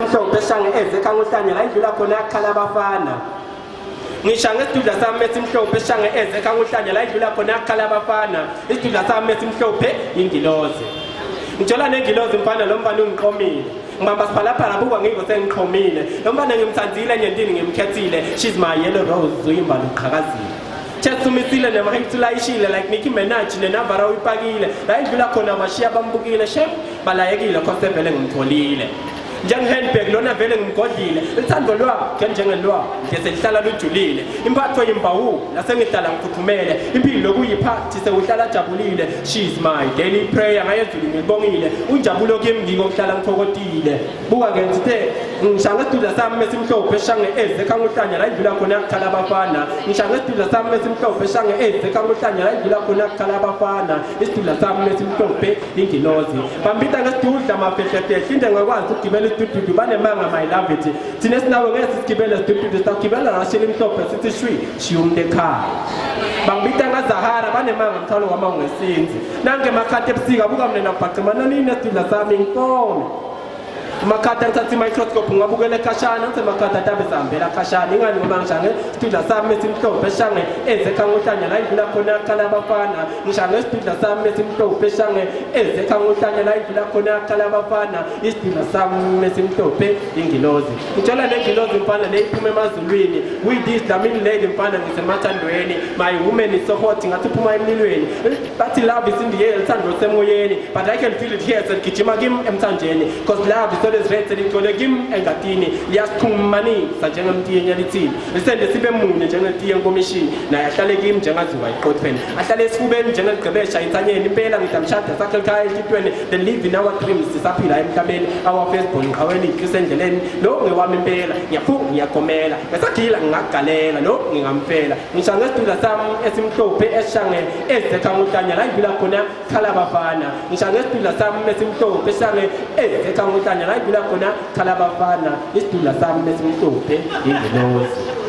esimhlophe shange ezeka nguhlanye la idlula khona yakhala abafana ngishanga isidudla sami esimhlophe shange ezeka nguhlanye la idlula khona yakhala abafana isidudla sami esimhlophe ingilozi ngithola nengilozi mfana lo mfana ungiqomile ngibamba siphalaphala buka ngiko sengiqhomile lo mfana ngimthandzile nyentini ngimkhethile she's my yellow rose uyimbala uqhakazile Chasumisile ne mahitsulayishile like Nicki Minaj nenavara uyipakile la idlula khona amashiya bambukile shem balayekile khose vele ngimtholile njenghandbag lona vele ngimgodlile lithando lwa njengelwa ngese lihlala lujulile imphatho yimbawu lasengihlala ngiphuthumele impilo lokuyiphathi sewuhlala jabulile she's my daily prayer ngayezulu ngibongile unjabulo kimi ngikokuhlala ngithokozile buka ke ngithe ngishanga isidudla sami esimhlophe shange ezeka nguhlanya la idlula khona yakhala abafana ngishanga isidudla sami esimhlophe shange ezeka nguhlanya la idlula khona yakhala abafana isidudla sami esimhlophe ingilozi bambita ngesidudla mafehlefehle inde ngakwazi ukugibela isidudla banemanga my love it thina sinawe ngeke sigibele isidudla sakugibela rasheli mhlophe sithi shwi shiyumde ekhaya bambita ngazahara banemanga mthalo wama ngesinzi nange makhathe ebusika buka mnena bhaqimana nini isidudla sami ngifone makata ngithatha microscope ngabukela ekhashana ngithe makata tabe sihambela ekhashana ingani ngoba ngishange isidudla sami esimhlophe shange ezeka nguhlanya la idlula khona yakhala abafana ngishange isidudla sami esimhlophe shange ezeka nguhlanya la idlula khona yakhala abafana isidudla sami esimhlophe ingilozi ngithola nengilozi mfana leyiphuma emazulwini with this damini lady mfana ngisemathandweni my woman is so hot ngathi uphuma emlilweni bathi love is in the air lithando semoyeni but I can feel it here segijima kimi emthanjeni because love is always red ngithole kimi engadini liyasiphummanisa njengemtiye nyalithini lisende sibe munye njengetiye enkomishini naye ahlale kimi njengaziwa iqothweni ahlale esifubeni njengeligqebesha insanyeni impela ngidamshada sakhe ekhaya etitweni the live in our dreams sisaphila emhlabeni our firstborn ngaweli isendleleni lo ngewami impela ngiyaphunga ngiyagomela ngesagila ngingagalela lo ngingamfela ngishanga isidudla sami esimhlophe eshange ezeka nguhlanya la idlula khona khala abafana ngishanga isidudla sami esimhlophe eshange ezeka nguhlanya la idlula khona khala abafana isidudla sami esimhlophe ingilozi